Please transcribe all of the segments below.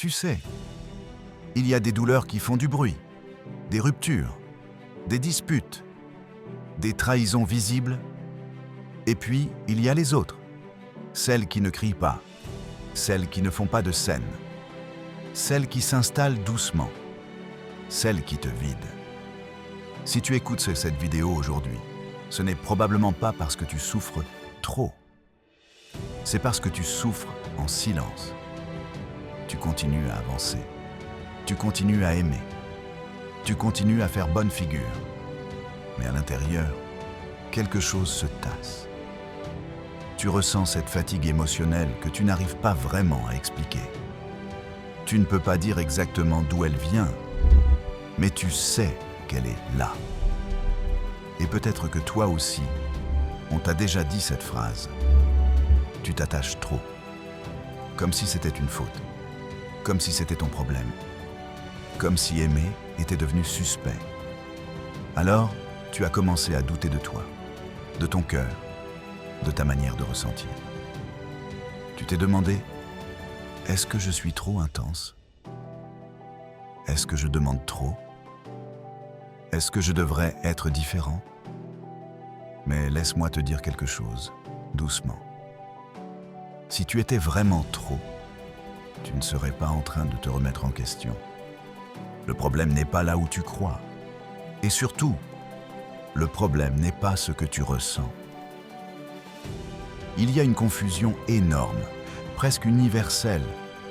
Tu sais, il y a des douleurs qui font du bruit, des ruptures, des disputes, des trahisons visibles, et puis il y a les autres, celles qui ne crient pas, celles qui ne font pas de scène, celles qui s'installent doucement, celles qui te vident. Si tu écoutes cette vidéo aujourd'hui, ce n'est probablement pas parce que tu souffres trop. C'est parce que tu souffres en silence. Tu continues à avancer. Tu continues à aimer. Tu continues à faire bonne figure. Mais à l'intérieur, quelque chose se tasse. Tu ressens cette fatigue émotionnelle que tu n'arrives pas vraiment à expliquer. Tu ne peux pas dire exactement d'où elle vient, mais tu sais qu'elle est là. Et peut-être que toi aussi, on t'a déjà dit cette phrase. Tu t'attaches trop. Comme si c'était une faute. Comme si c'était ton problème. Comme si aimer était devenu suspect. Alors, tu as commencé à douter de toi, de ton cœur, de ta manière de ressentir. Tu t'es demandé, est-ce que je suis trop intense? Est-ce que je demande trop? Est-ce que je devrais être différent? Mais laisse-moi te dire quelque chose, doucement. Si tu étais vraiment trop, tu ne serais pas en train de te remettre en question. Le problème n'est pas là où tu crois. Et surtout, le problème n'est pas ce que tu ressens. Il y a une confusion énorme, presque universelle,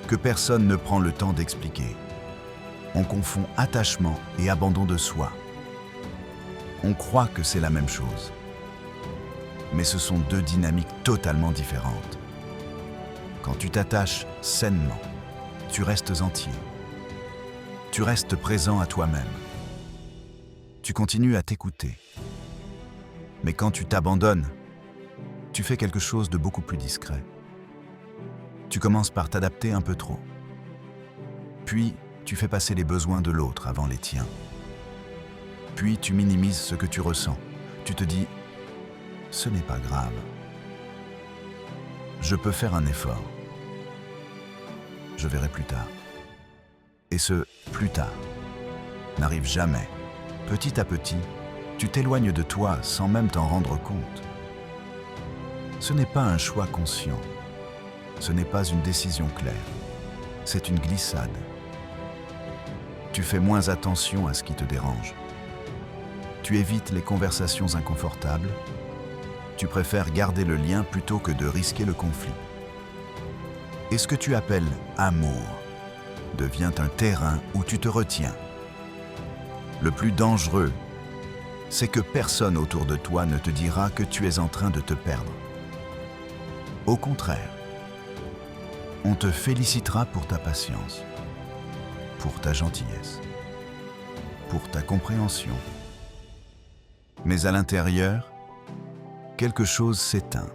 que personne ne prend le temps d'expliquer. On confond attachement et abandon de soi. On croit que c'est la même chose. Mais ce sont deux dynamiques totalement différentes. Quand tu t'attaches sainement, tu restes entier. Tu restes présent à toi-même. Tu continues à t'écouter. Mais quand tu t'abandonnes, tu fais quelque chose de beaucoup plus discret. Tu commences par t'adapter un peu trop. Puis, tu fais passer les besoins de l'autre avant les tiens. Puis, tu minimises ce que tu ressens. Tu te dis, ce n'est pas grave. Je peux faire un effort. Je verrai plus tard. Et ce « plus tard » n'arrive jamais. Petit à petit, tu t'éloignes de toi sans même t'en rendre compte. Ce n'est pas un choix conscient. Ce n'est pas une décision claire. C'est une glissade. Tu fais moins attention à ce qui te dérange. Tu évites les conversations inconfortables. Tu préfères garder le lien plutôt que de risquer le conflit. Et ce que tu appelles amour devient un terrain où tu te retiens. Le plus dangereux, c'est que personne autour de toi ne te dira que tu es en train de te perdre. Au contraire, on te félicitera pour ta patience, pour ta gentillesse, pour ta compréhension. Mais à l'intérieur, quelque chose s'éteint.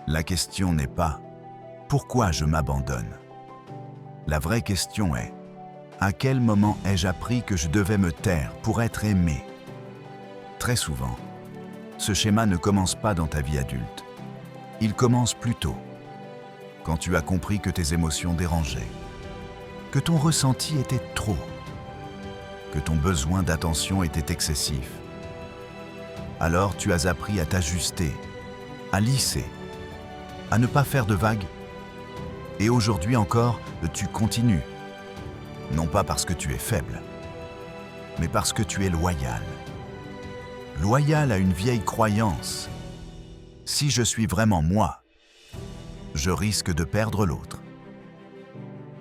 La question n'est pas « pourquoi je m'abandonne ?» La vraie question est « à quel moment ai-je appris que je devais me taire pour être aimé ?» Très souvent, ce schéma ne commence pas dans ta vie adulte. Il commence plus tôt, quand tu as compris que tes émotions dérangeaient, que ton ressenti était trop, que ton besoin d'attention était excessif. Alors tu as appris à t'ajuster, à lisser, à ne pas faire de vagues. Et aujourd'hui encore, tu continues. Non pas parce que tu es faible, mais parce que tu es loyal. Loyal à une vieille croyance. Si je suis vraiment moi, je risque de perdre l'autre.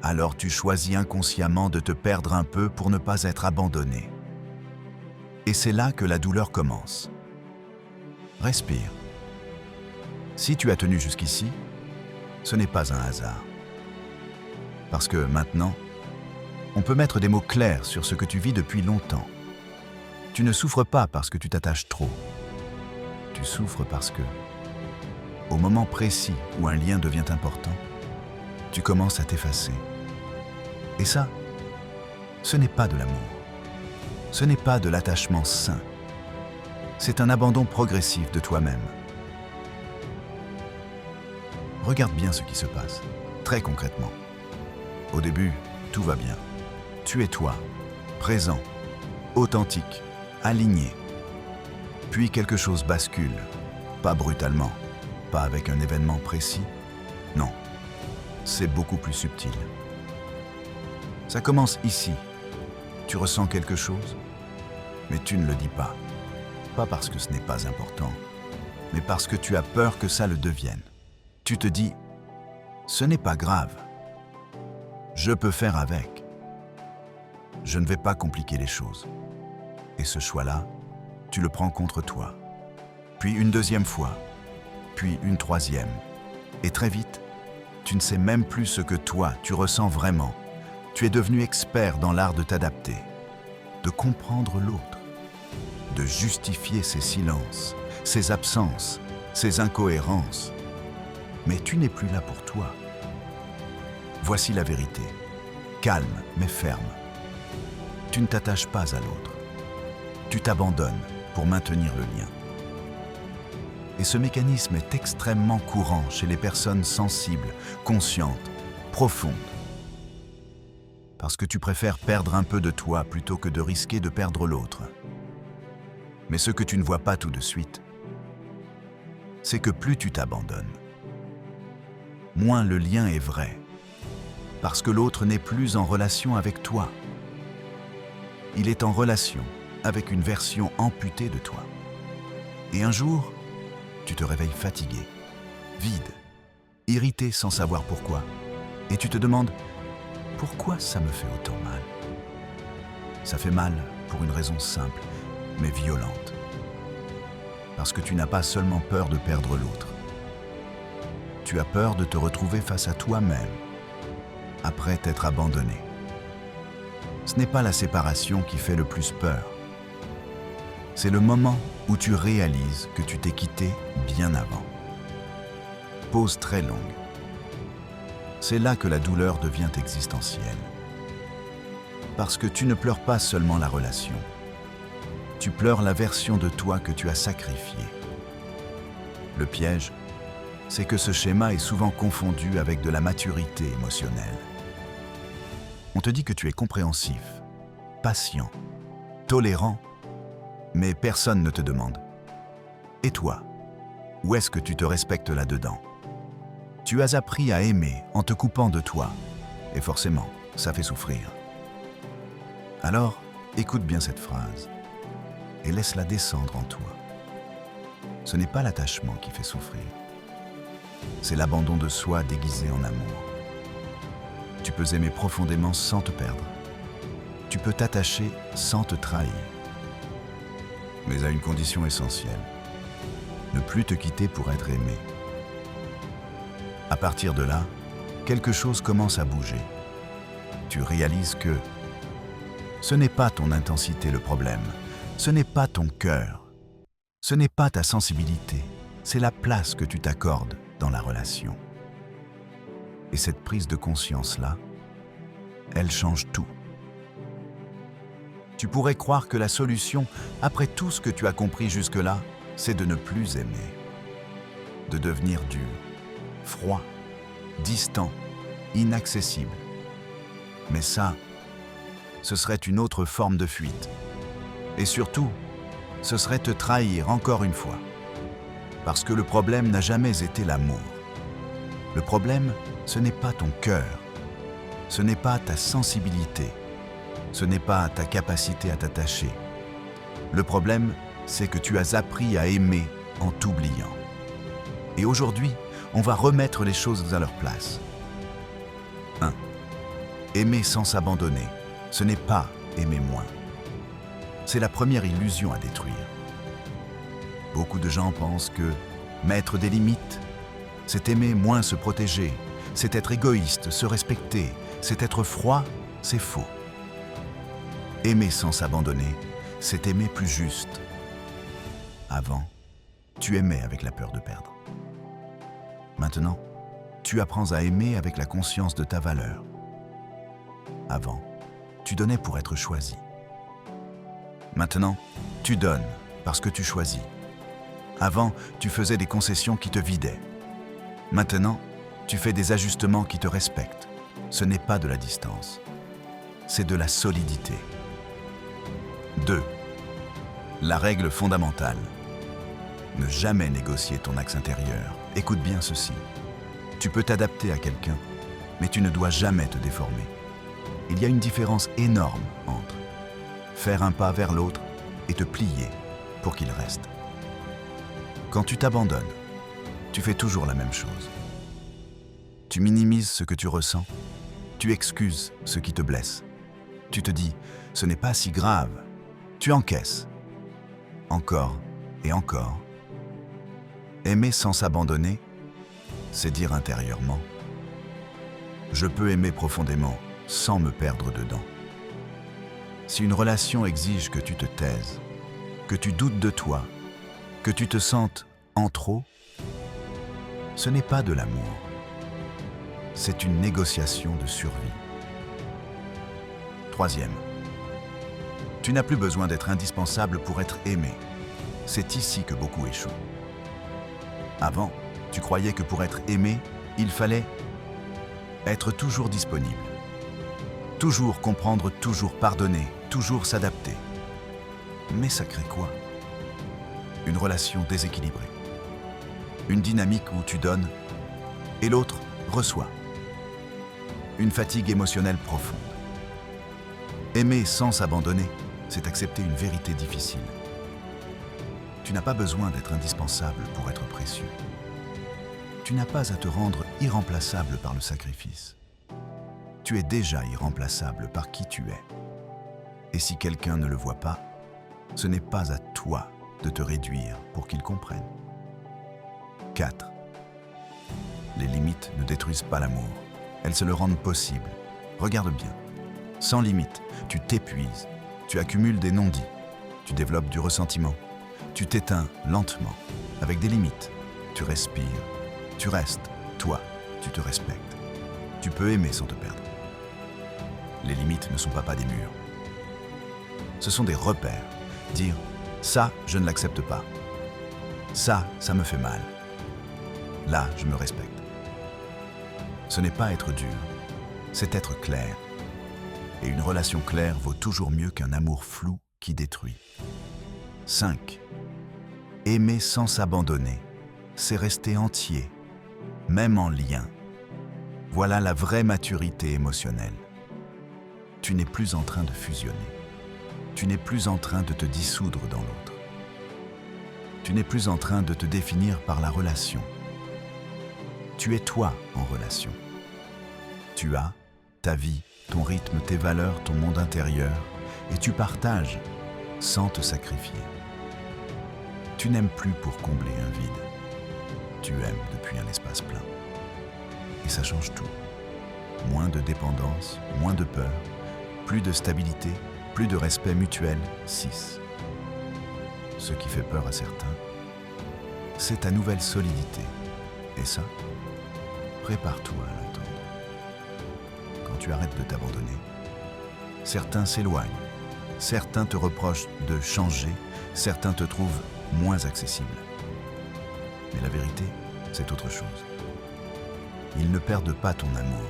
Alors tu choisis inconsciemment de te perdre un peu pour ne pas être abandonné. Et c'est là que la douleur commence. Respire. Si tu as tenu jusqu'ici, ce n'est pas un hasard. Parce que maintenant, on peut mettre des mots clairs sur ce que tu vis depuis longtemps. Tu ne souffres pas parce que tu t'attaches trop. Tu souffres parce que, au moment précis où un lien devient important, tu commences à t'effacer. Et ça, ce n'est pas de l'amour. Ce n'est pas de l'attachement sain. C'est un abandon progressif de toi-même. Regarde bien ce qui se passe, très concrètement. Au début, tout va bien. Tu es toi, présent, authentique, aligné. Puis quelque chose bascule, pas brutalement, pas avec un événement précis. Non, c'est beaucoup plus subtil. Ça commence ici. Tu ressens quelque chose, mais tu ne le dis pas. Pas parce que ce n'est pas important, mais parce que tu as peur que ça le devienne. Tu te dis, ce n'est pas grave. Je peux faire avec. Je ne vais pas compliquer les choses. Et ce choix-là, tu le prends contre toi. Puis une deuxième fois, puis une troisième. Et très vite, tu ne sais même plus ce que toi, tu ressens vraiment. Tu es devenu expert dans l'art de t'adapter, de comprendre l'autre, de justifier ses silences, ses absences, ses incohérences. Mais tu n'es plus là pour toi. Voici la vérité, calme mais ferme. Tu ne t'attaches pas à l'autre. Tu t'abandonnes pour maintenir le lien. Et ce mécanisme est extrêmement courant chez les personnes sensibles, conscientes, profondes. Parce que tu préfères perdre un peu de toi plutôt que de risquer de perdre l'autre. Mais ce que tu ne vois pas tout de suite, c'est que plus tu t'abandonnes, moins le lien est vrai. Parce que l'autre n'est plus en relation avec toi. Il est en relation avec une version amputée de toi. Et un jour, tu te réveilles fatigué, vide, irrité sans savoir pourquoi. Et tu te demandes, pourquoi ça me fait autant mal? Ça fait mal pour une raison simple, mais violente. Parce que tu n'as pas seulement peur de perdre l'autre. Tu as peur de te retrouver face à toi-même, après t'être abandonné. Ce n'est pas la séparation qui fait le plus peur. C'est le moment où tu réalises que tu t'es quitté bien avant. Pause très longue. C'est là que la douleur devient existentielle. Parce que tu ne pleures pas seulement la relation. Tu pleures la version de toi que tu as sacrifiée. Le piège, c'est que ce schéma est souvent confondu avec de la maturité émotionnelle. On te dit que tu es compréhensif, patient, tolérant, mais personne ne te demande. Et toi, où est-ce que tu te respectes là-dedans? Tu as appris à aimer en te coupant de toi, et forcément, ça fait souffrir. Alors, écoute bien cette phrase, et laisse-la descendre en toi. Ce n'est pas l'attachement qui fait souffrir, c'est l'abandon de soi déguisé en amour. Tu peux aimer profondément sans te perdre. Tu peux t'attacher sans te trahir. Mais à une condition essentielle. Ne plus te quitter pour être aimé. À partir de là, quelque chose commence à bouger. Tu réalises que ce n'est pas ton intensité le problème. Ce n'est pas ton cœur. Ce n'est pas ta sensibilité. C'est la place que tu t'accordes dans la relation. Et cette prise de conscience-là, elle change tout. Tu pourrais croire que la solution, après tout ce que tu as compris jusque-là, c'est de ne plus aimer, de devenir dur, froid, distant, inaccessible. Mais ça, ce serait une autre forme de fuite. Et surtout, ce serait te trahir encore une fois. Parce que le problème n'a jamais été l'amour. Le problème, ce n'est pas ton cœur, ce n'est pas ta sensibilité, ce n'est pas ta capacité à t'attacher. Le problème, c'est que tu as appris à aimer en t'oubliant. Et aujourd'hui, on va remettre les choses à leur place. 1. Aimer sans s'abandonner, ce n'est pas aimer moins. C'est la première illusion à détruire. Beaucoup de gens pensent que mettre des limites, c'est aimer moins se protéger, c'est être égoïste, se respecter, c'est être froid, c'est faux. Aimer sans s'abandonner, c'est aimer plus juste. Avant, tu aimais avec la peur de perdre. Maintenant, tu apprends à aimer avec la conscience de ta valeur. Avant, tu donnais pour être choisi. Maintenant, tu donnes parce que tu choisis. Avant, tu faisais des concessions qui te vidaient. Maintenant, tu fais des ajustements qui te respectent. Ce n'est pas de la distance, c'est de la solidité. 2. La règle fondamentale. Ne jamais négocier ton axe intérieur. Écoute bien ceci. Tu peux t'adapter à quelqu'un, mais tu ne dois jamais te déformer. Il y a une différence énorme entre faire un pas vers l'autre et te plier pour qu'il reste. Quand tu t'abandonnes, tu fais toujours la même chose. Tu minimises ce que tu ressens, tu excuses ce qui te blesse. Tu te dis, ce n'est pas si grave. Tu encaisses. Encore et encore. Aimer sans s'abandonner, c'est dire intérieurement, je peux aimer profondément sans me perdre dedans. Si une relation exige que tu te taises, que tu doutes de toi, que tu te sentes en trop, ce n'est pas de l'amour. C'est une négociation de survie. 3. Tu n'as plus besoin d'être indispensable pour être aimé. C'est ici que beaucoup échouent. Avant, tu croyais que pour être aimé, il fallait être toujours disponible. Toujours comprendre, toujours pardonner, toujours s'adapter. Mais ça crée quoi? Une relation déséquilibrée. Une dynamique où tu donnes et l'autre reçoit. Une fatigue émotionnelle profonde. Aimer sans s'abandonner, c'est accepter une vérité difficile. Tu n'as pas besoin d'être indispensable pour être précieux. Tu n'as pas à te rendre irremplaçable par le sacrifice. Tu es déjà irremplaçable par qui tu es. Et si quelqu'un ne le voit pas, ce n'est pas à toi de te réduire pour qu'il comprenne. 4. Les limites ne détruisent pas l'amour. Elles se le rendent possible. Regarde bien. Sans limite, tu t'épuises, tu accumules des non-dits, tu développes du ressentiment, tu t'éteins lentement, avec des limites. Tu respires, tu restes, toi, tu te respectes. Tu peux aimer sans te perdre. Les limites ne sont pas des murs. Ce sont des repères. Dire « ça, je ne l'accepte pas ». Ça me fait mal. Là, je me respecte. Ce n'est pas être dur, c'est être clair. Et une relation claire vaut toujours mieux qu'un amour flou qui détruit. 5. Aimer sans s'abandonner, c'est rester entier, même en lien. Voilà la vraie maturité émotionnelle. Tu n'es plus en train de fusionner. Tu n'es plus en train de te dissoudre dans l'autre. Tu n'es plus en train de te définir par la relation. Tu es toi en relation. Tu as ta vie, ton rythme, tes valeurs, ton monde intérieur, et tu partages sans te sacrifier. Tu n'aimes plus pour combler un vide. Tu aimes depuis un espace plein. Et ça change tout. Moins de dépendance, moins de peur, plus de stabilité, plus de respect mutuel. 6. Ce qui fait peur à certains, c'est ta nouvelle solidité. Et ça, prépare-toi à l'entendre. Quand tu arrêtes de t'abandonner, certains s'éloignent, certains te reprochent de changer, certains te trouvent moins accessible. Mais la vérité, c'est autre chose. Ils ne perdent pas ton amour,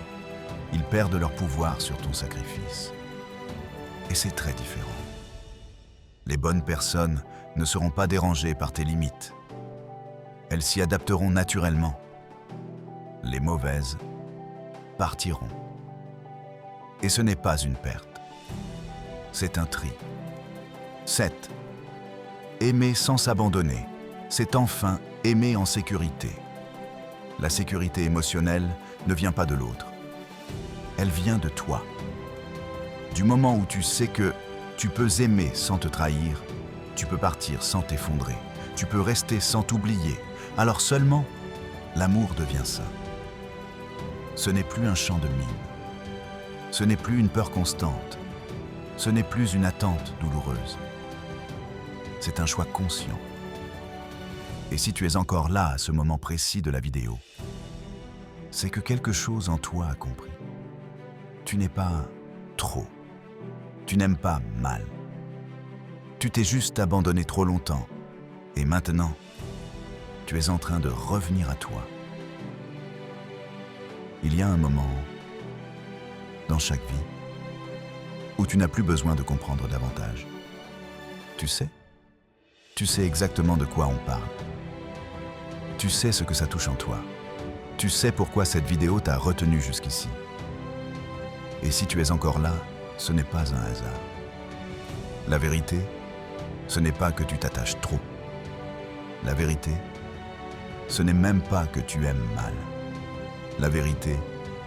ils perdent leur pouvoir sur ton sacrifice. Et c'est très différent. Les bonnes personnes ne seront pas dérangées par tes limites. Elles s'y adapteront naturellement. Les mauvaises partiront. Et ce n'est pas une perte. C'est un tri. 7. Aimer sans s'abandonner, c'est enfin aimer en sécurité. La sécurité émotionnelle ne vient pas de l'autre. Elle vient de toi. Du moment où tu sais que tu peux aimer sans te trahir, tu peux partir sans t'effondrer, tu peux rester sans t'oublier, alors seulement l'amour devient sain. Ce n'est plus un champ de mine. Ce n'est plus une peur constante. Ce n'est plus une attente douloureuse. C'est un choix conscient. Et si tu es encore là à ce moment précis de la vidéo, c'est que quelque chose en toi a compris. Tu n'es pas trop. Tu n'aimes pas mal. Tu t'es juste abandonné trop longtemps. Et maintenant, tu es en train de revenir à toi. Il y a un moment, dans chaque vie, où tu n'as plus besoin de comprendre davantage. Tu sais exactement de quoi on parle. Tu sais ce que ça touche en toi. Tu sais pourquoi cette vidéo t'a retenu jusqu'ici. Et si tu es encore là, ce n'est pas un hasard. La vérité, ce n'est pas que tu t'attaches trop. La vérité, ce n'est même pas que tu aimes mal. La vérité,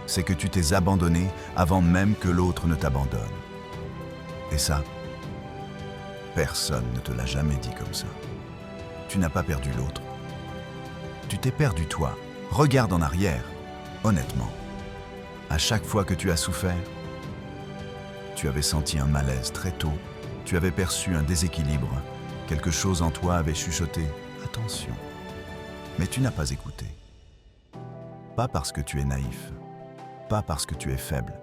c'est que tu t'es abandonné avant même que l'autre ne t'abandonne. Et ça, personne ne te l'a jamais dit comme ça. Tu n'as pas perdu l'autre. Tu t'es perdu toi. Regarde en arrière, honnêtement. À chaque fois que tu as souffert, tu avais senti un malaise très tôt, tu avais perçu un déséquilibre, quelque chose en toi avait chuchoté « Attention ». Mais tu n'as pas écouté. Pas parce que tu es naïf, pas parce que tu es faible,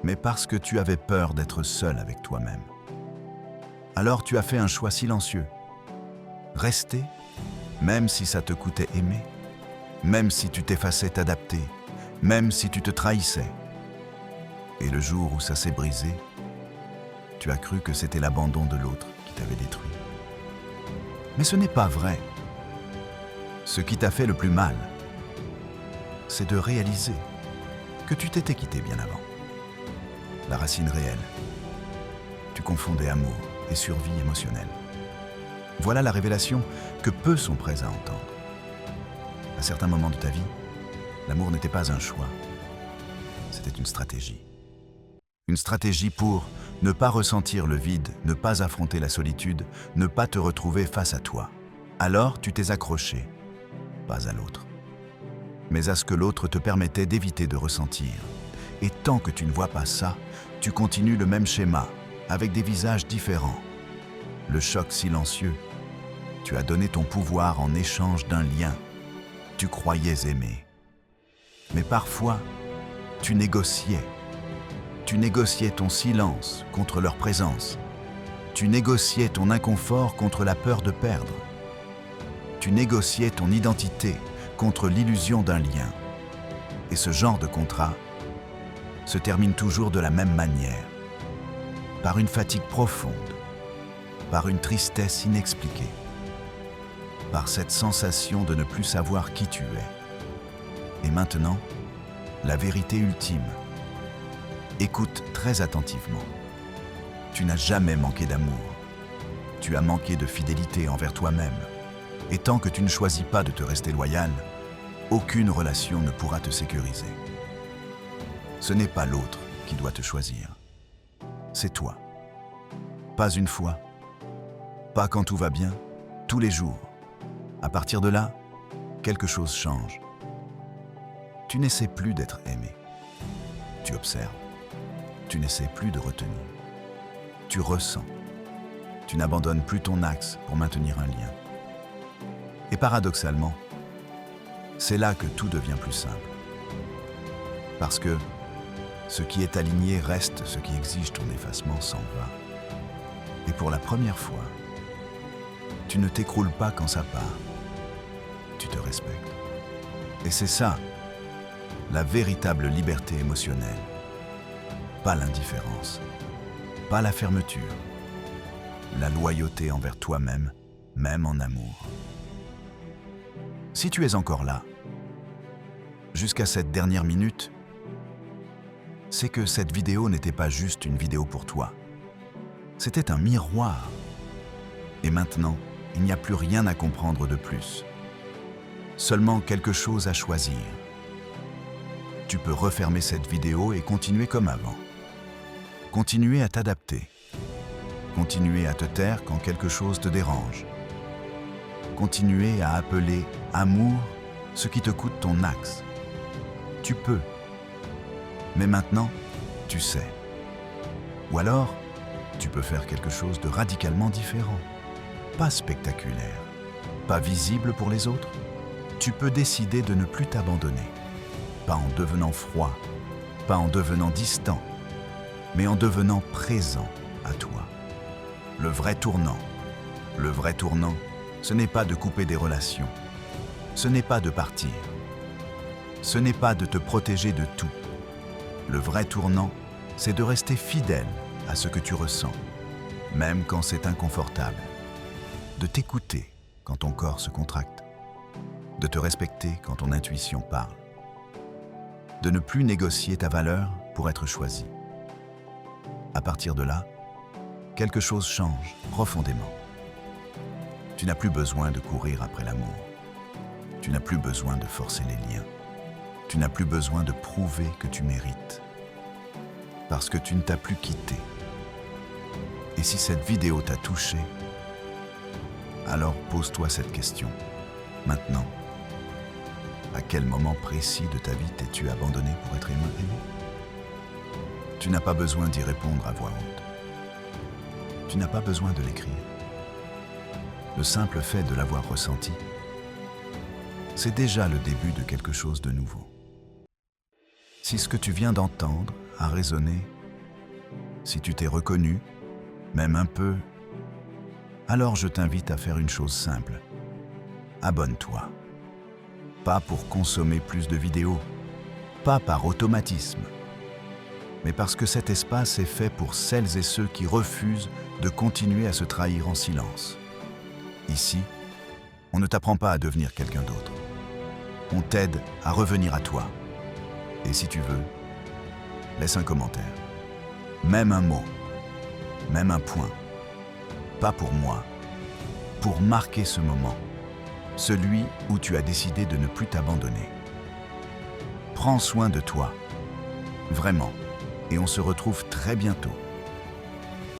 mais parce que tu avais peur d'être seul avec toi-même. Alors tu as fait un choix silencieux. Rester, même si ça te coûtait aimer, même si tu t'effaçais t'adapter, même si tu te trahissais. Et le jour où ça s'est brisé, tu as cru que c'était l'abandon de l'autre qui t'avait détruit. Mais ce n'est pas vrai. Ce qui t'a fait le plus mal, c'est de réaliser que tu t'étais quitté bien avant. La racine réelle. Tu confondais amour et survie émotionnelle. Voilà la révélation que peu sont prêts à entendre. À certains moments de ta vie, l'amour n'était pas un choix, c'était une stratégie. Une stratégie pour ne pas ressentir le vide, ne pas affronter la solitude, ne pas te retrouver face à toi. Alors tu t'es accroché, pas à l'autre, mais à ce que l'autre te permettait d'éviter de ressentir. Et tant que tu ne vois pas ça, tu continues le même schéma, avec des visages différents. Le choc silencieux. Tu as donné ton pouvoir en échange d'un lien. Tu croyais aimer. Mais parfois, tu négociais. Tu négociais ton silence contre leur présence. Tu négociais ton inconfort contre la peur de perdre. Tu négociais ton identité contre l'illusion d'un lien. Et ce genre de contrat se termine toujours de la même manière, par une fatigue profonde, par une tristesse inexpliquée, par cette sensation de ne plus savoir qui tu es. Et maintenant, la vérité ultime. Écoute très attentivement. Tu n'as jamais manqué d'amour. Tu as manqué de fidélité envers toi-même. Et tant que tu ne choisis pas de te rester loyal, aucune relation ne pourra te sécuriser. Ce n'est pas l'autre qui doit te choisir. C'est toi. Pas une fois, pas quand tout va bien, tous les jours. À partir de là, quelque chose change. Tu n'essaies plus d'être aimé. Tu observes. Tu n'essaies plus de retenir. Tu ressens. Tu n'abandonnes plus ton axe pour maintenir un lien. Et paradoxalement, c'est là que tout devient plus simple. Parce que ce qui est aligné reste, ce qui exige ton effacement s'en va. Et pour la première fois, tu ne t'écroules pas quand ça part. Tu te respectes. Et c'est ça, la véritable liberté émotionnelle. Pas l'indifférence, pas la fermeture, la loyauté envers toi-même, même en amour. Si tu es encore là, jusqu'à cette dernière minute, c'est que cette vidéo n'était pas juste une vidéo pour toi. C'était un miroir. Et maintenant, il n'y a plus rien à comprendre de plus. Seulement quelque chose à choisir. Tu peux refermer cette vidéo et continuer comme avant. Continuer à t'adapter. Continuer à te taire quand quelque chose te dérange. Continuer à appeler amour ce qui te coûte ton axe. Tu peux. Mais maintenant, tu sais. Ou alors, tu peux faire quelque chose de radicalement différent. Pas spectaculaire, pas visible pour les autres. Tu peux décider de ne plus t'abandonner. Pas en devenant froid, pas en devenant distant, mais en devenant présent à toi. Le vrai tournant, ce n'est pas de couper des relations. Ce n'est pas de partir. Ce n'est pas de te protéger de tout. Le vrai tournant, c'est de rester fidèle à ce que tu ressens, même quand c'est inconfortable, de t'écouter quand ton corps se contracte, de te respecter quand ton intuition parle, de ne plus négocier ta valeur pour être choisi. À partir de là, quelque chose change profondément. Tu n'as plus besoin de courir après l'amour. Tu n'as plus besoin de forcer les liens. Tu n'as plus besoin de prouver que tu mérites. Parce que tu ne t'as plus quitté. Et si cette vidéo t'a touché, alors pose-toi cette question. Maintenant, à quel moment précis de ta vie t'es-tu abandonné pour être aimé? Tu n'as pas besoin d'y répondre à voix haute. Tu n'as pas besoin de l'écrire. Le simple fait de l'avoir ressenti, c'est déjà le début de quelque chose de nouveau. Si ce que tu viens d'entendre a résonné, si tu t'es reconnu, même un peu, alors je t'invite à faire une chose simple. Abonne-toi. Pas pour consommer plus de vidéos, pas par automatisme, mais parce que cet espace est fait pour celles et ceux qui refusent de continuer à se trahir en silence. Ici, on ne t'apprend pas à devenir quelqu'un d'autre. On t'aide à revenir à toi. Et si tu veux, laisse un commentaire. Même un mot, même un point. Pas pour moi, pour marquer ce moment, celui où tu as décidé de ne plus t'abandonner. Prends soin de toi, vraiment, et on se retrouve très bientôt.